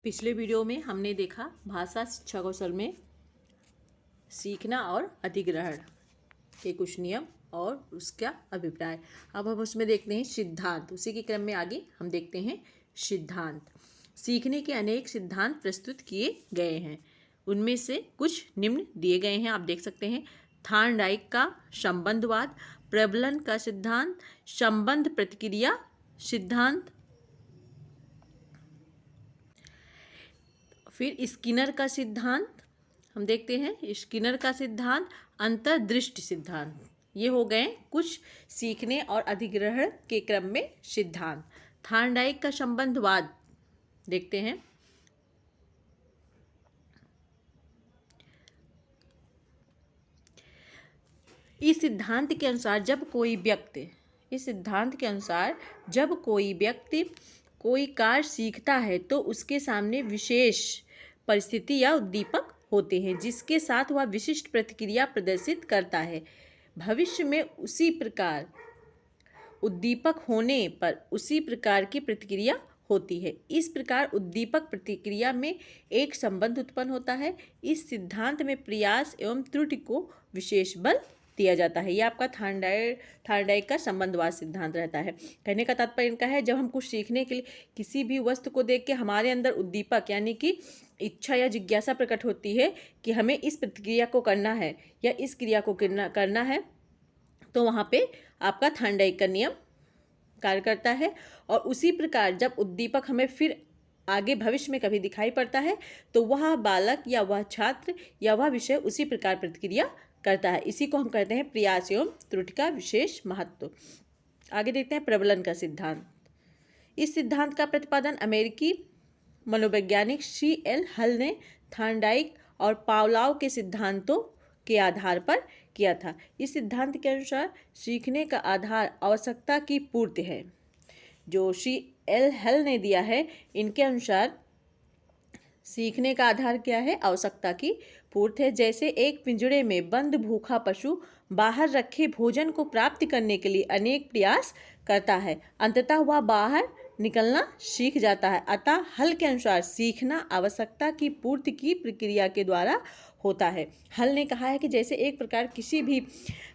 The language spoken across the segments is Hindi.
पिछले वीडियो में हमने देखा भाषा शिक्षा कौशल में सीखना और अधिग्रहण के कुछ नियम और उसका अभिप्राय। अब हम उसमें देखते हैं सिद्धांत। उसी के क्रम में आगे हम देखते हैं सिद्धांत। सीखने के अनेक सिद्धांत प्रस्तुत किए गए हैं। उनमें से कुछ निम्न दिए गए हैं, आप देख सकते हैं। थॉर्नडाइक का संबंधवाद, प्रबलन का सिद्धांत, संबंध प्रतिक्रिया सिद्धांत, फिर स्किनर का सिद्धांत हम देखते हैं, स्किनर का सिद्धांत, अंतर्दृष्टि सिद्धांत। ये हो गए कुछ सीखने और अधिग्रहण के क्रम में सिद्धांत। थॉर्नडाइक का संबंधवाद देखते हैं। इस सिद्धांत के अनुसार जब कोई व्यक्ति कोई कार्य सीखता है तो उसके सामने विशेष परिस्थिति या उद्दीपक होते हैं जिसके साथ वह विशिष्ट प्रतिक्रिया प्रदर्शित करता है। भविष्य में उसी प्रकार उद्दीपक होने पर उसी प्रकार की प्रतिक्रिया होती है। इस प्रकार उद्दीपक प्रतिक्रिया में एक संबंध उत्पन्न होता है। इस सिद्धांत में प्रयास एवं त्रुटि को विशेष बल दिया जाता है। यह आपका थॉर्नडाइक का संबंधवाद सिद्धांत रहता है। कहने का तात्पर्य इनका है, जब हम कुछ सीखने के लिए किसी भी वस्तु को देख के हमारे अंदर उद्दीपक यानी कि इच्छा या जिज्ञासा प्रकट होती है कि हमें इस प्रतिक्रिया को करना है या इस क्रिया को करना है, तो वहाँ पे आपका थॉर्नडाइक का नियम कार्य करता है। और उसी प्रकार जब उद्दीपक हमें फिर आगे भविष्य में कभी दिखाई पड़ता है तो वह बालक या वह छात्र या वह विषय उसी प्रकार प्रतिक्रिया करता है। इसी को हम कहते हैं प्रयास एवं त्रुटि का विशेष महत्व। आगे देखते हैं प्रबलन का सिद्धांत। इस सिद्धांत का प्रतिपादन अमेरिकी मनोवैज्ञानिक C.L. हल ने थॉर्नडाइक और पावलोव के सिद्धांतों के आधार पर किया था। इस सिद्धांत के अनुसार सीखने का आधार आवश्यकता की पूर्ति है। जो C.L. हल ने दिया है, इनके अनुसार सीखने का आधार क्या है? आवश्यकता की पूर्ति है। जैसे एक पिंजरे में बंद भूखा पशु बाहर रखे भोजन को प्राप्त करने के लिए अनेक प्रयास करता है, अंततः वह बाहर निकलना सीख जाता है। अतः हल के अनुसार सीखना आवश्यकता की पूर्ति की प्रक्रिया के द्वारा होता है। हल ने कहा है कि जैसे एक प्रकार किसी भी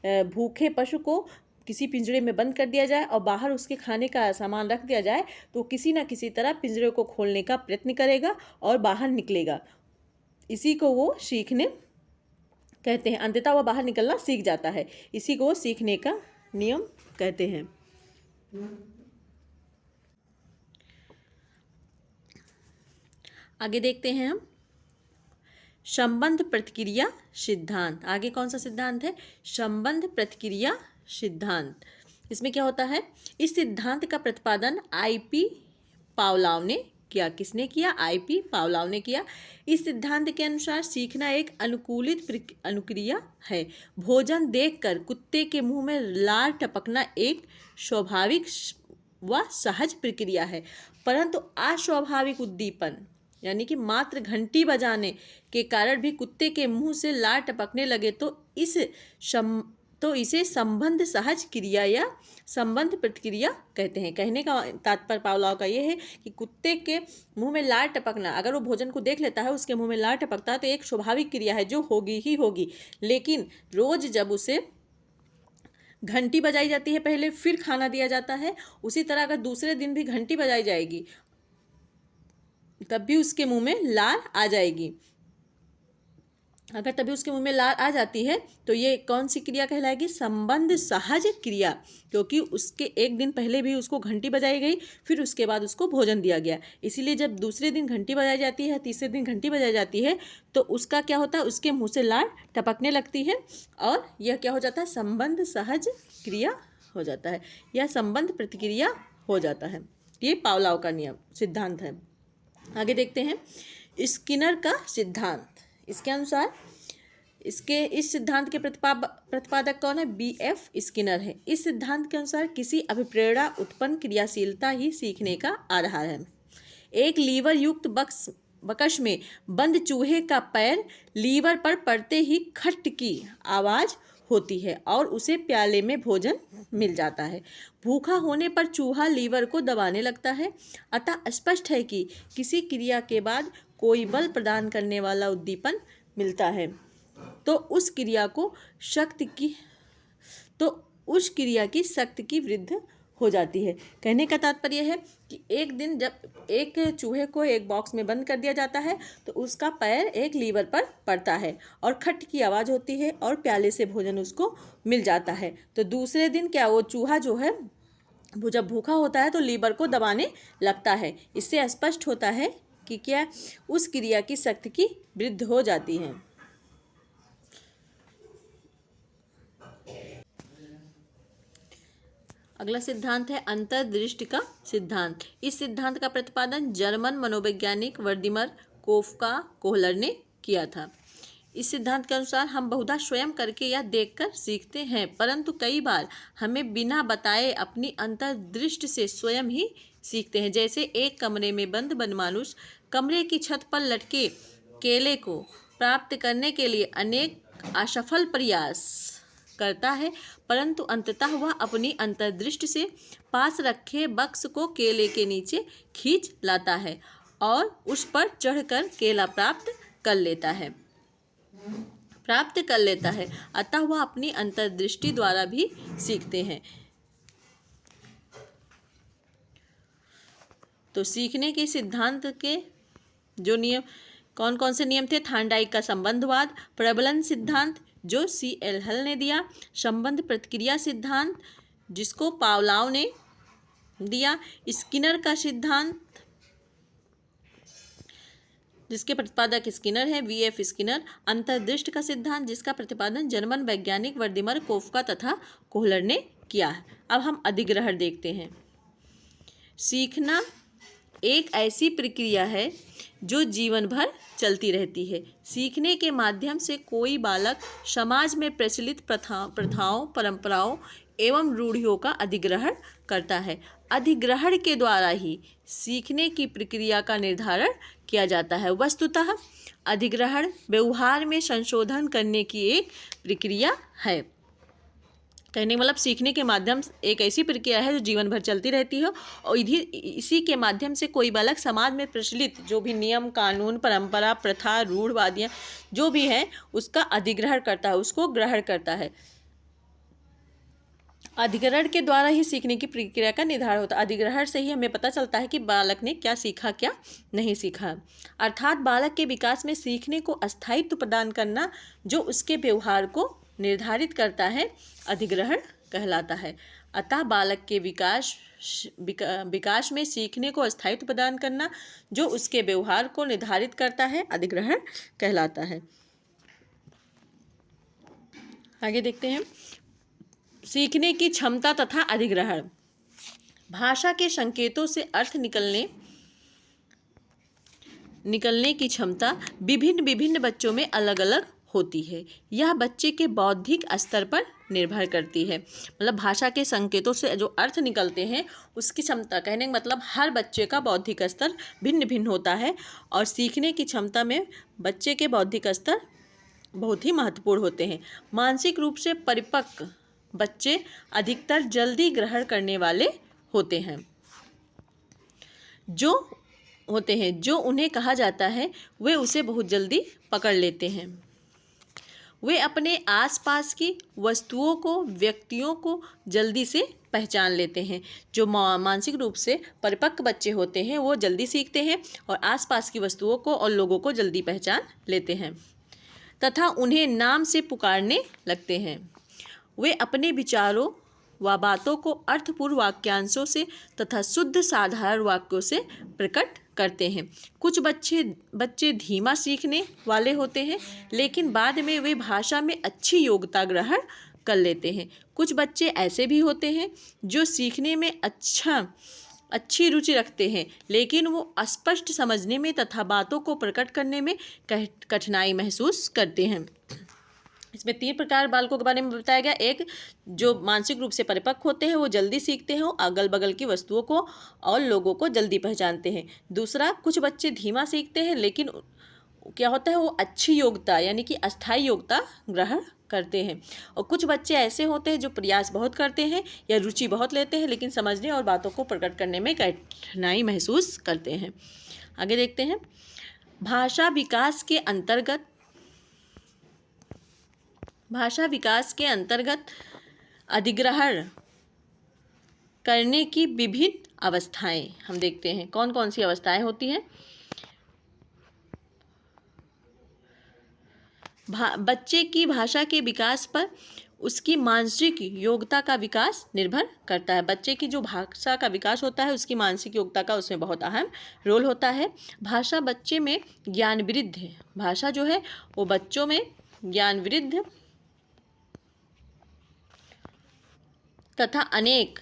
भूखे पशु को किसी पिंजरे में बंद कर दिया जाए और बाहर उसके खाने का सामान रख दिया जाए तो किसी न किसी तरह पिंजरे को खोलने का प्रयत्न करेगा और बाहर निकलेगा। इसी को वो सीखने कहते हैं। अंततः वह बाहर निकलना सीख जाता है। इसी को सीखने का नियम कहते हैं। आगे देखते हैं हम संबंध प्रतिक्रिया सिद्धांत। आगे कौन सा सिद्धांत है? संबंध प्रतिक्रिया सिद्धांत। इसमें क्या होता है? इस सिद्धांत का प्रतिपादन I.P. पावलोव ने किया। किसने किया? I.P. पावलोव ने किया। इस सिद्धांत के अनुसार सीखना एक अनुकूलित अनुक्रिया है। भोजन देखकर कुत्ते के मुंह में लार टपकना एक स्वाभाविक व सहज प्रक्रिया है, परंतु अस्वाभाविक उद्दीपन यानी कि मात्र घंटी बजाने के कारण भी कुत्ते के मुंह से लार टपकने लगे तो इसे संबंध सहज क्रिया या संबंध प्रतिक्रिया कहते हैं। कहने का तात्पर्य पावलोव का ये है कि कुत्ते के मुंह में लार टपकना, अगर वो भोजन को देख लेता है उसके मुंह में लार टपकता है तो एक स्वाभाविक क्रिया है जो होगी ही होगी। लेकिन रोज जब उसे घंटी बजाई जाती है पहले, फिर खाना दिया जाता है, उसी तरह अगर दूसरे दिन भी घंटी बजाई जाएगी तब भी उसके मुंह में लार आ जाएगी। अगर तभी उसके मुंह में लार आ जाती है तो ये कौन सी क्रिया कहलाएगी? संबंध सहज क्रिया, क्योंकि उसके एक दिन पहले भी उसको घंटी बजाई गई, फिर उसके बाद उसको भोजन दिया गया। इसीलिए जब दूसरे दिन घंटी बजाई जाती है, तीसरे दिन घंटी बजाई जाती है तो उसका क्या होता है? उसके मुंह से लार टपकने लगती है और यह क्या हो जाता है? संबंध सहज क्रिया हो जाता है या संबंध प्रतिक्रिया हो जाता है। ये पावलोव का नियम सिद्धांत है। आगे देखते हैं स्किनर का सिद्धांत। इसके अनुसार इस सिद्धांत के प्रतिपादक कौन है? B.F. स्किनर है। इस सिद्धांत के अनुसार किसी अभिप्रेरणा उत्पन्न क्रियाशीलता ही सीखने का आधार है। एक लीवर युक्त बकश में बंद चूहे का पैर लीवर पर पड़ते ही खट की आवाज होती है और उसे प्याले में भोजन मिल जाता है। भूखा होने पर चूहा लीवर को दबाने लगता है। अतः स्पष्ट है कि किसी क्रिया के बाद कोई बल प्रदान करने वाला उद्दीपन मिलता है तो उस क्रिया की शक्ति की वृद्धि हो जाती है। कहने का तात्पर्य है कि एक दिन जब एक चूहे को एक बॉक्स में बंद कर दिया जाता है तो उसका पैर एक लीवर पर पड़ता है और खट की आवाज़ होती है और प्याले से भोजन उसको मिल जाता है। तो दूसरे दिन क्या वो चूहा जो है वो जब भूखा होता है तो लीवर को दबाने लगता है। इससे स्पष्ट होता है कि क्या उस क्रिया की शक्ति की वृद्धि हो जाती है। अगला सिद्धांत है अंतर्दृष्टि का सिद्धांत। इस सिद्धांत का प्रतिपादन जर्मन मनोवैज्ञानिक व्लादिमीर कोहलर ने किया था। इस सिद्धांत के अनुसार हम बहुधा स्वयं करके या देखकर सीखते हैं, परंतु कई बार हमें बिना बताए अपनी अंतर्दृष्टि से स्वयं ही सीखते हैं। जैसे एक कमरे में बंद बनमानुष कमरे की छत पर लटके केले को प्राप्त करने के लिए अनेक असफल प्रयास करता है, परंतु अंततः वह अपनी अंतर्दृष्टि से पास रखे बक्स को केले के नीचे खींच लाता है और उस पर चढ़कर केला प्राप्त कर लेता है। अतः वह अपनी अंतर्दृष्टि द्वारा भी सीखते हैं। तो सीखने के सिद्धांत के जो नियम कौन कौन से नियम थे? थार्नडाइक का संबंधवाद, प्रबलन सिद्धांत जो C.L. हल ने दिया, संबंध प्रतिक्रिया सिद्धांत जिसको पावलोव ने दिया, स्किनर का सिद्धांत जिसके प्रतिपादक स्किनर है V.F. स्किनर, अंतर्दृष्टि का सिद्धांत जिसका प्रतिपादन जर्मन वैज्ञानिक व्लादिमीर कोफका तथा कोहलर ने किया है। अब हम अधिग्रहण देखते हैं। सीखना एक ऐसी प्रक्रिया है जो जीवन भर चलती रहती है। सीखने के माध्यम से कोई बालक समाज में प्रचलित प्रथाओं, परंपराओं एवं रूढ़ियों का अधिग्रहण करता है। अधिग्रहण के द्वारा ही सीखने की प्रक्रिया का निर्धारण किया जाता है। वस्तुतः अधिग्रहण व्यवहार में संशोधन करने की एक प्रक्रिया है। कहने मतलब सीखने के माध्यम एक ऐसी प्रक्रिया है जो जीवन भर चलती रहती है और इसी के माध्यम से कोई बालक समाज में प्रचलित जो भी नियम, कानून, परंपरा, प्रथा, रूढ़वादियाँ जो भी हैं उसका अधिग्रहण करता है, उसको ग्रहण करता है। अधिग्रहण के द्वारा ही सीखने की प्रक्रिया का निर्धारण होता है। अधिग्रहण से ही हमें पता चलता है कि बालक ने क्या सीखा, क्या नहीं सीखा। अर्थात बालक के विकास में सीखने को स्थायित्व प्रदान करना जो उसके व्यवहार को निर्धारित करता है अधिग्रहण कहलाता है। अतः बालक के विकास में सीखने को स्थायित्व प्रदान करना जो उसके व्यवहार को निर्धारित करता है अधिग्रहण कहलाता है। आगे देखते हैं सीखने की क्षमता तथा अधिग्रहण। भाषा के संकेतों से अर्थ निकलने की क्षमता विभिन्न बच्चों में अलग अलग होती है। यह बच्चे के बौद्धिक स्तर पर निर्भर करती है। मतलब भाषा के संकेतों से जो अर्थ निकलते हैं उसकी क्षमता, कहने का मतलब हर बच्चे का बौद्धिक स्तर भिन्न भिन्न होता है और सीखने की क्षमता में बच्चे के बौद्धिक स्तर बहुत ही महत्वपूर्ण होते हैं। मानसिक रूप से परिपक्व बच्चे अधिकतर जल्दी ग्रहण करने वाले होते हैं। जो उन्हें कहा जाता है वे उसे बहुत जल्दी पकड़ लेते हैं। वे अपने आसपास की वस्तुओं को, व्यक्तियों को जल्दी से पहचान लेते हैं। जो मानसिक रूप से परिपक्व बच्चे होते हैं वो जल्दी सीखते हैं और आसपास की वस्तुओं को और लोगों को जल्दी पहचान लेते हैं तथा उन्हें नाम से पुकारने लगते हैं। वे अपने विचारों व बातों को अर्थपूर्ण वाक्यांशों से तथा शुद्ध साधारण वाक्यों से प्रकट करते हैं। कुछ बच्चे धीमा सीखने वाले होते हैं लेकिन बाद में वे भाषा में अच्छी योग्यता ग्रहण कर लेते हैं। कुछ बच्चे ऐसे भी होते हैं जो सीखने में अच्छी रुचि रखते हैं लेकिन वो स्पष्ट समझने में तथा बातों को प्रकट करने में कठिनाई महसूस करते हैं। इसमें 3 प्रकार बालकों के बारे में बताया गया। एक, जो मानसिक रूप से परिपक्व होते हैं वो जल्दी सीखते हैं, अगल बगल की वस्तुओं को और लोगों को जल्दी पहचानते हैं। दूसरा, कुछ बच्चे धीमा सीखते हैं लेकिन क्या होता है, वो अच्छी योग्यता यानी कि अस्थायी योग्यता ग्रहण करते हैं। और कुछ बच्चे ऐसे होते हैं जो प्रयास बहुत करते हैं या रुचि बहुत लेते हैं, लेकिन समझने और बातों को प्रकट करने में कठिनाई महसूस करते हैं। आगे देखते हैं। भाषा विकास के अंतर्गत अधिग्रहण करने की विभिन्न अवस्थाएं हम देखते हैं। कौन कौन सी अवस्थाएं होती हैं? बच्चे की भाषा के विकास पर उसकी मानसिक योग्यता का विकास निर्भर करता है। बच्चे की जो भाषा का विकास होता है उसकी मानसिक योग्यता का उसमें बहुत अहम रोल होता है। भाषा बच्चे में ज्ञान वृद्धि है। भाषा जो है वो बच्चों में ज्ञान वृद्धि तथा अनेक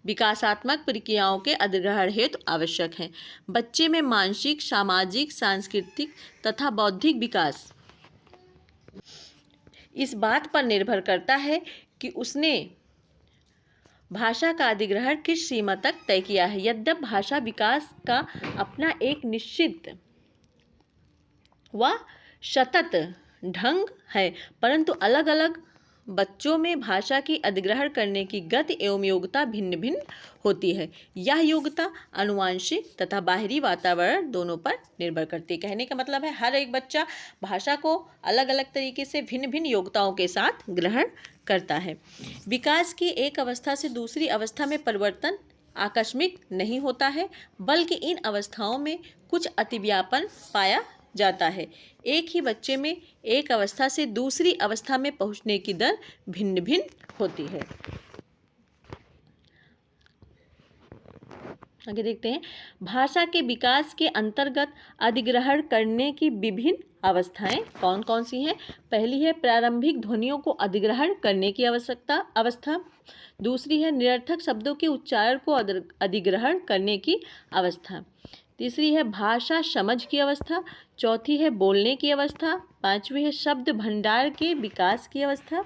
विकासात्मक प्रक्रियाओं के अधिग्रहण हेतु आवश्यक है। बच्चे में मानसिक, सामाजिक, सांस्कृतिक तथा बौद्धिक विकास इस बात पर निर्भर करता है कि उसने भाषा का अधिग्रहण किस सीमा तक तय किया है। यद्यपि भाषा विकास का अपना एक निश्चित व सतत ढंग है, परंतु अलग अलग बच्चों में भाषा की अधिग्रहण करने की गति एवं योग्यता भिन्न भिन्न होती है। यह योग्यता आनुवंशिक तथा बाहरी वातावरण दोनों पर निर्भर करती है। कहने का मतलब है हर एक बच्चा भाषा को अलग अलग तरीके से भिन्न भिन्न योग्यताओं के साथ ग्रहण करता है। विकास की एक अवस्था से दूसरी अवस्था में परिवर्तन आकस्मिक नहीं होता है, बल्कि इन अवस्थाओं में कुछ अतिव्यापन पाया जाता है। एक ही बच्चे में एक अवस्था से दूसरी अवस्था में पहुंचने की दर भिन्न भिन्न होती है। आगे देखते हैं। भाषा के विकास के अंतर्गत अधिग्रहण करने की विभिन्न अवस्थाएं कौन कौन सी हैं? पहली है प्रारंभिक ध्वनियों को अधिग्रहण करने की अवस्था। दूसरी है निरर्थक शब्दों के उच्चारण को अधिग्रहण करने की अवस्था। तीसरी है भाषा समझ की अवस्था। चौथी है बोलने की अवस्था। पांचवी है शब्द भंडार के विकास की अवस्था।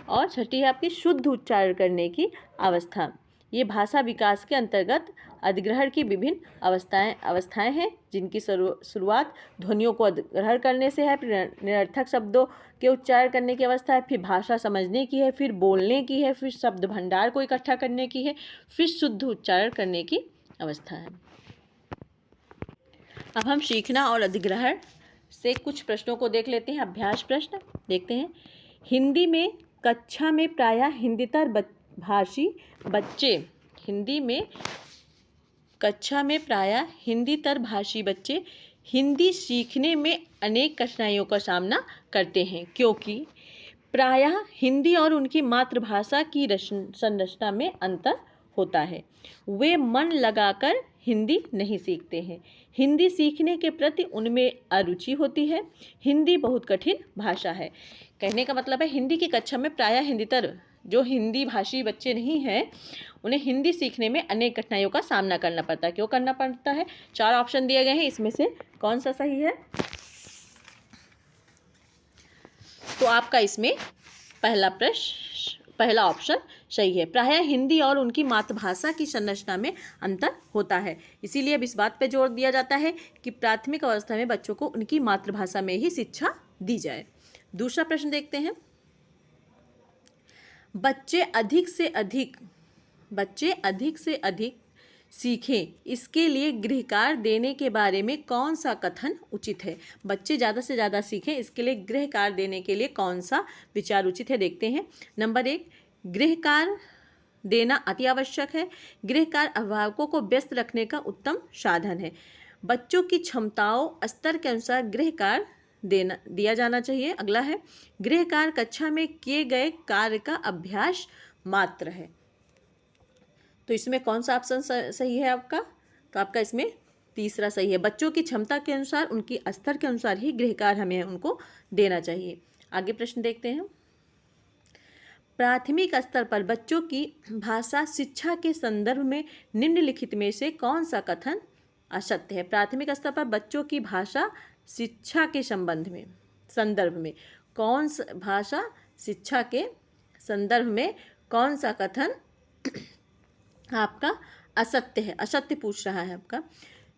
और छठी है आपकी शुद्ध उच्चारण करने की अवस्था। ये भाषा विकास के अंतर्गत अधिग्रहण की विभिन्न अवस्थाएं हैं, जिनकी शुरुआत ध्वनियों को अधिग्रहण करने से है, फिर निरर्थक शब्दों के उच्चारण करने की अवस्था है, फिर भाषा समझने की है, फिर बोलने की है, फिर शब्द भंडार को इकट्ठा करने की है, फिर शुद्ध उच्चारण करने की अवस्था है। अब हम सीखना और अधिग्रहण से कुछ प्रश्नों को देख लेते हैं। अभ्यास प्रश्न देखते हैं। हिंदी में कक्षा में प्रायः हिंदीतर भाषी बच्चे हिंदी सीखने में अनेक कठिनाइयों का सामना करते हैं, क्योंकि प्रायः हिंदी और उनकी मातृभाषा की संरचना में अंतर होता है। वे मन लगाकर हिंदी नहीं सीखते हैं। हिंदी सीखने के प्रति उनमें अरुचि होती है। हिंदी बहुत कठिन भाषा है। कहने का मतलब है हिंदी की कक्षा में प्रायः हिंदीतर जो हिंदी भाषी बच्चे नहीं हैं, उन्हें हिंदी सीखने में अनेक कठिनाइयों का सामना करना पड़ता है। क्यों करना पड़ता है? 4 ऑप्शन दिए गए हैं, इसमें से कौन सा सही है? तो आपका इसमें पहला ऑप्शन सही है। प्रायः हिंदी और उनकी मातृभाषा की संरचना में अंतर होता है। इसीलिए अब इस बात पे जोर दिया जाता है कि प्राथमिक अवस्था में बच्चों को उनकी मातृभाषा में ही शिक्षा दी जाए। दूसरा प्रश्न देखते हैं। बच्चे अधिक से अधिक सीखें, इसके लिए गृहकार्य देने के बारे में कौन सा कथन उचित है? बच्चे ज़्यादा से ज़्यादा सीखें, इसके लिए गृहकार्य देने के लिए कौन सा विचार उचित है? देखते हैं। नंबर 1, गृहकार्य देना अति आवश्यक है। गृहकार्य अभिभावकों को व्यस्त रखने का उत्तम साधन है। बच्चों की क्षमताओं स्तर के अनुसार गृहकार्य दिया जाना चाहिए। अगला है, गृहकार्य कक्षा में किए गए कार्य का अभ्यास मात्र है। तो इसमें कौन सा ऑप्शन सही है आपका? तो आपका इसमें तीसरा सही है। बच्चों की क्षमता के अनुसार, उनकी स्तर के अनुसार ही गृहकार्य हमें उनको देना चाहिए। आगे प्रश्न देखते हैं। प्राथमिक स्तर पर बच्चों की भाषा शिक्षा के संदर्भ में निम्नलिखित में से कौन सा कथन असत्य है? प्राथमिक स्तर पर बच्चों की भाषा शिक्षा के संदर्भ में कौन सा भाषा शिक्षा के संदर्भ में कौन सा कथन आपका असत्य है? असत्य पूछ रहा है आपका।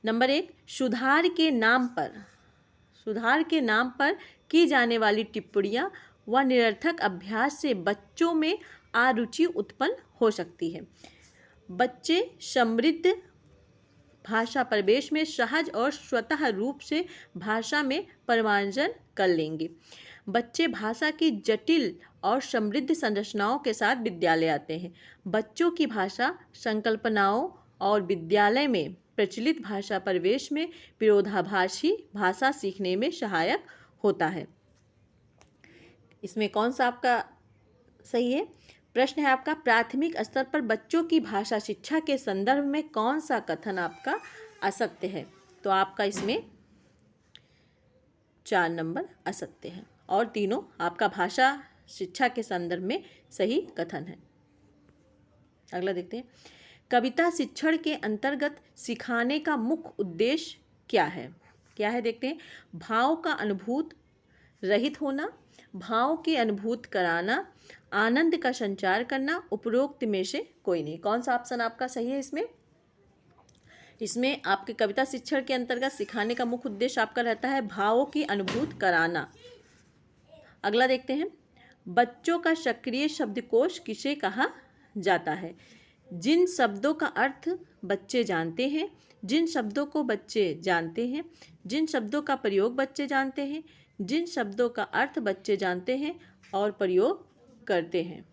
नंबर 1, सुधार के नाम पर सुधार के नाम पर की जाने वाली टिप्पणियाँ व निरर्थक अभ्यास से बच्चों में अरुचि उत्पन्न हो सकती है। बच्चे समृद्ध भाषा प्रवेश में सहज और स्वतः रूप से भाषा में परिमार्जन कर लेंगे। बच्चे भाषा की जटिल और समृद्ध संरचनाओं के साथ विद्यालय आते हैं। बच्चों की भाषा संकल्पनाओं और विद्यालय में प्रचलित भाषा प्रवेश में विरोधाभासी भाषा सीखने में सहायक होता है। इसमें कौन सा आपका सही है? प्रश्न है आपका, प्राथमिक स्तर पर बच्चों की भाषा शिक्षा के संदर्भ में कौन सा कथन आपका असत्य है? तो आपका इसमें 4 नंबर असत्य है और तीनों आपका भाषा शिक्षा के संदर्भ में सही कथन है। अगला देखते हैं, कविता शिक्षण के अंतर्गत सिखाने का मुख्य उद्देश्य क्या है? क्या है देखते हैं, भाव का अनुभूत रहित होना, भाव की अनुभूत कराना, आनंद का संचार करना, उपरोक्त में से कोई नहीं। कौन सा ऑप्शन आपका सही है इसमें? इसमें आपके कविता शिक्षण के अंतर्गत सिखाने का मुख्य उद्देश्य आपका रहता है भावों की अनुभूत कराना। अगला देखते हैं, बच्चों का सक्रिय शब्दकोश किसे कहा जाता है? जिन शब्दों का अर्थ बच्चे जानते हैं, जिन शब्दों को बच्चे जानते हैं, जिन शब्दों का प्रयोग बच्चे जानते हैं, जिन शब्दों का अर्थ बच्चे जानते हैं और प्रयोग करते हैं।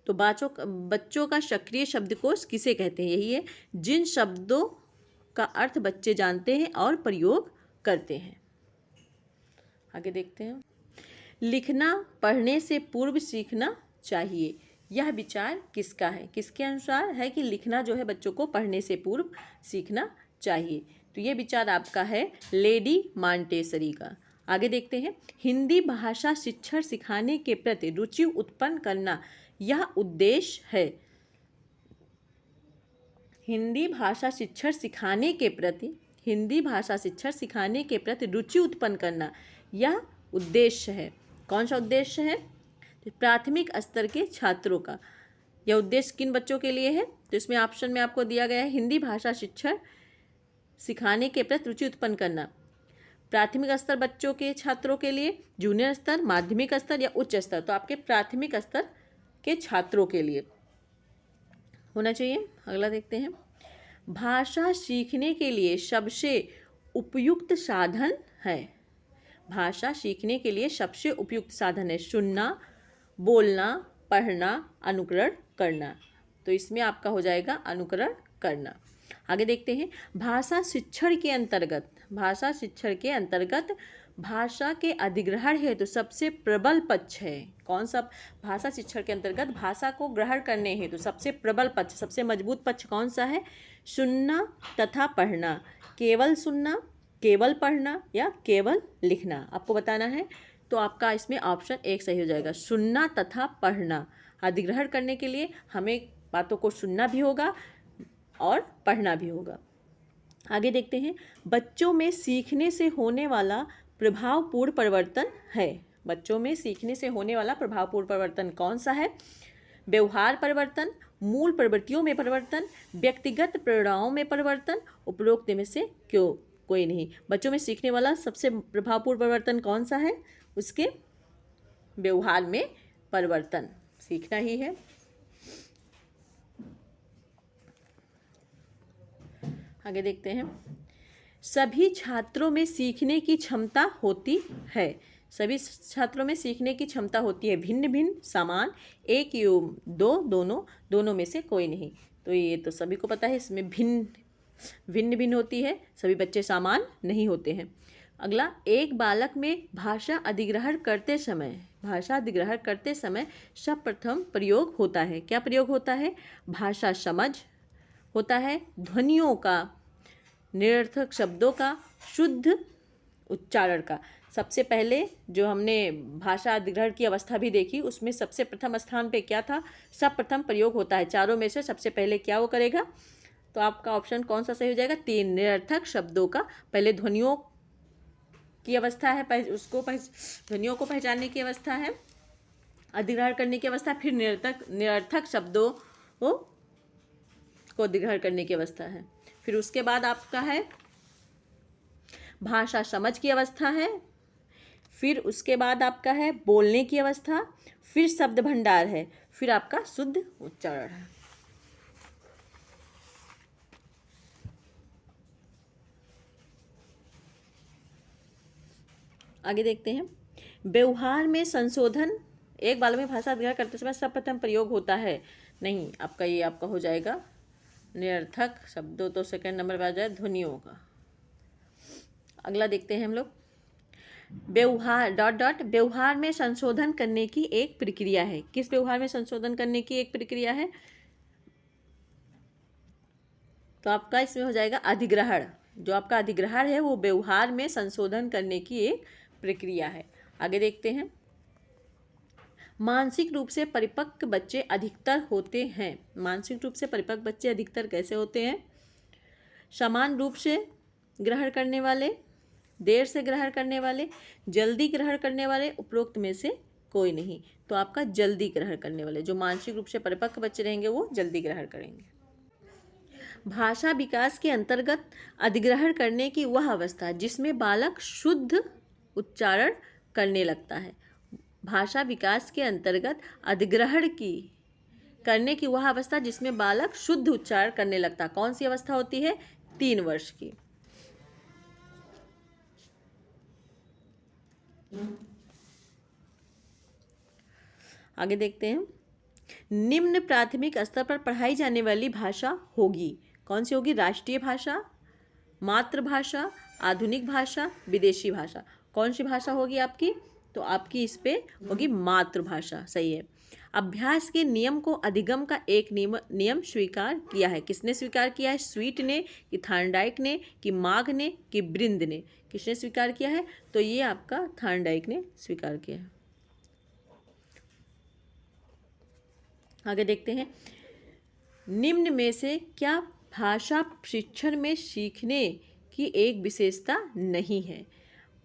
तो बच्चों का सक्रिय शब्दकोश किसे कहते हैं? यही है, जिन शब्दों का अर्थ बच्चे जानते हैं और प्रयोग करते हैं। आगे देखते हैं, लिखना पढ़ने से पूर्व सीखना चाहिए, यह विचार किसका है? किसके अनुसार है कि लिखना जो है बच्चों को पढ़ने से पूर्व सीखना चाहिए? तो ये विचार आपका है लेडी मांटेसरी का। आगे देखते हैं, हिंदी भाषा शिक्षण सिखाने के प्रति रुचि उत्पन्न करना यह उद्देश्य है। हिंदी भाषा शिक्षण सिखाने के प्रति रुचि उत्पन्न करना यह उद्देश्य है। कौन सा उद्देश्य है? प्राथमिक स्तर के छात्रों का। यह उद्देश्य किन बच्चों के लिए है? तो इसमें ऑप्शन में आपको दिया गया है, हिंदी भाषा शिक्षण सिखाने के प्रति रुचि उत्पन्न करना प्राथमिक स्तर बच्चों के छात्रों के लिए, जूनियर स्तर, माध्यमिक स्तर या उच्च स्तर। तो आपके प्राथमिक स्तर के छात्रों के लिए होना चाहिए। अगला देखते हैं, भाषा सीखने के लिए सबसे उपयुक्त साधन है। भाषा सीखने के लिए सबसे उपयुक्त साधन है सुनना, बोलना, पढ़ना, अनुकरण करना। तो इसमें आपका हो जाएगा अनुकरण करना। आगे देखते हैं, भाषा शिक्षण के अंतर्गत भाषा के अधिग्रहण हेतु सबसे प्रबल पक्ष है। कौन सा? भाषा शिक्षण के अंतर्गत भाषा को ग्रहण करने हेतु सबसे प्रबल पक्ष, सबसे मजबूत पक्ष कौन सा है? सुनना तथा पढ़ना। केवल सुनना, केवल पढ़ना या केवल लिखना आपको बताना है। तो आपका इसमें ऑप्शन 1 सही हो जाएगा, सुनना तथा पढ़ना। अधिग्रहण करने के लिए हमें बातों को सुनना भी होगा और पढ़ना भी होगा। आगे देखते हैं, बच्चों में सीखने से होने वाला प्रभावपूर्ण परिवर्तन है। बच्चों में सीखने से होने वाला प्रभावपूर्ण परिवर्तन कौन सा है? व्यवहार परिवर्तन, मूल प्रवृत्तियों में परिवर्तन, व्यक्तिगत प्रेरणाओं में परिवर्तन, उपरोक्त में से क्यों कोई नहीं। बच्चों में सीखने वाला सबसे प्रभावपूर्ण परिवर्तन कौन सा है? उसके व्यवहार में परिवर्तन, सीखना ही है। आगे देखते हैं, सभी छात्रों में सीखने की क्षमता होती है। सभी छात्रों में सीखने की क्षमता होती है, भिन्न भिन्न, समान, एक एवं दो, दोनों में से कोई नहीं। तो ये तो सभी को पता है, इसमें भिन्न होती है, सभी बच्चे समान नहीं होते हैं। अगला, एक बालक में भाषा अधिग्रहण करते समय सर्वप्रथम प्रयोग होता है। क्या प्रयोग होता है? भाषा समझ होता है, ध्वनियों का, निरर्थक शब्दों का, शुद्ध उच्चारण का। सबसे पहले जो हमने भाषा अधिग्रहण की अवस्था भी देखी, उसमें सबसे प्रथम स्थान पे क्या था? सर्वप्रथम प्रयोग होता है। चारों में से सबसे पहले क्या वो करेगा? तो आपका ऑप्शन कौन सा सही हो जाएगा? 3, निरर्थक शब्दों का। पहले ध्वनियों की अवस्था है, ध्वनियों को पहचानने की अवस्था है, अधिग्रहण करने की अवस्था, फिर निरर्थक शब्दों को को अधिग्रहण करने की अवस्था है। फिर उसके बाद आपका है भाषा समझ की अवस्था है। फिर उसके बाद आपका है बोलने की अवस्था। फिर शब्द भंडार है। फिर आपका शुद्ध उच्चारण है। आगे देखते हैं, व्यवहार में संशोधन। एक बाल में भाषा अधिग्रहण करते समय सर्वप्रथम प्रयोग होता है, नहीं, आपका ये आपका हो जाएगा निरर्थक शब्दों, तो सेकंड नंबर पर आ जाए ध्वनियों का। अगला देखते हैं हम लोग, व्यवहार डॉट डॉट व्यवहार में संशोधन करने की एक प्रक्रिया है। किस व्यवहार में संशोधन करने की एक प्रक्रिया है? तो आपका इसमें हो जाएगा अधिग्रहण। जो आपका अधिग्रहण है वो व्यवहार में संशोधन करने की एक प्रक्रिया है। आगे देखते हैं, मानसिक रूप से परिपक्व बच्चे अधिकतर होते हैं। मानसिक रूप से परिपक्व बच्चे अधिकतर कैसे होते हैं? समान रूप से ग्रहण करने वाले, देर से ग्रहण करने वाले, जल्दी ग्रहण करने वाले, उपरोक्त में से कोई नहीं। तो आपका जल्दी ग्रहण करने वाले, जो मानसिक रूप से परिपक्व बच्चे रहेंगे वो जल्दी ग्रहण करेंगे। भाषा विकास के अंतर्गत अधिग्रहण करने की वह अवस्था जिसमें बालक शुद्ध उच्चारण करने लगता है। भाषा विकास के अंतर्गत अधिग्रहण की करने की वह अवस्था जिसमें बालक शुद्ध उच्चारण करने लगता है, कौन सी अवस्था होती है? 3 वर्ष की। आगे देखते हैं, निम्न प्राथमिक स्तर पर पढ़ाई जाने वाली भाषा होगी, कौन सी होगी? राष्ट्रीय भाषा, मातृभाषा, आधुनिक भाषा, विदेशी भाषा। कौन सी भाषा होगी आपकी? तो आपकी इस पे होगी मातृभाषा, सही है। अभ्यास के नियम को अधिगम का एक नियम स्वीकार किया है। किसने स्वीकार किया है? स्वीट ने, कि थार्नडाइक ने, कि माघ ने, कि ब्रिंद ने? किसने स्वीकार किया है? तो ये आपका थार्नडाइक ने स्वीकार किया है। आगे देखते हैं, निम्न में से क्या भाषा शिक्षण में सीखने की एक विशेषता नहीं है?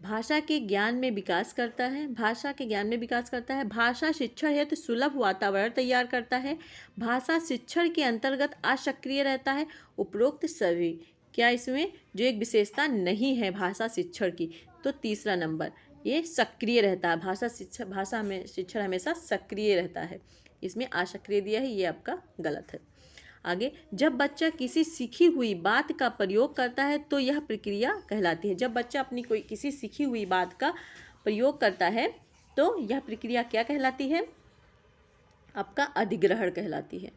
भाषा के ज्ञान में विकास करता है। भाषा के ज्ञान में विकास करता है। भाषा शिक्षण हेतु सुलभ वातावरण तैयार करता है। भाषा शिक्षण के अंतर्गत असक्रिय रहता है। उपरोक्त सभी, क्या इसमें जो एक विशेषता नहीं है भाषा शिक्षण की? तो तीसरा नंबर, ये सक्रिय रहता है। भाषा में शिक्षण हमेशा सक्रिय रहता है, इसमें असक्रिय दिया है, ये आपका गलत है। आगे, जब बच्चा किसी सीखी हुई बात का प्रयोग करता है तो यह प्रक्रिया कहलाती है। जब बच्चा अपनी कोई किसी सीखी हुई बात का प्रयोग करता है तो यह प्रक्रिया क्या कहलाती है? आपका अधिग्रहण कहलाती है।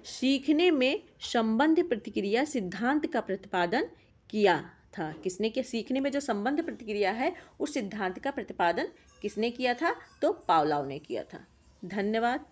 सीखने में संबंध प्रतिक्रिया सिद्धांत का प्रतिपादन किया था। किसने किया? सीखने में जो संबंध प्रतिक्रिया है उस सिद्धांत का प्रतिपादन किसने किया था? तो पावलोव ने किया था। धन्यवाद।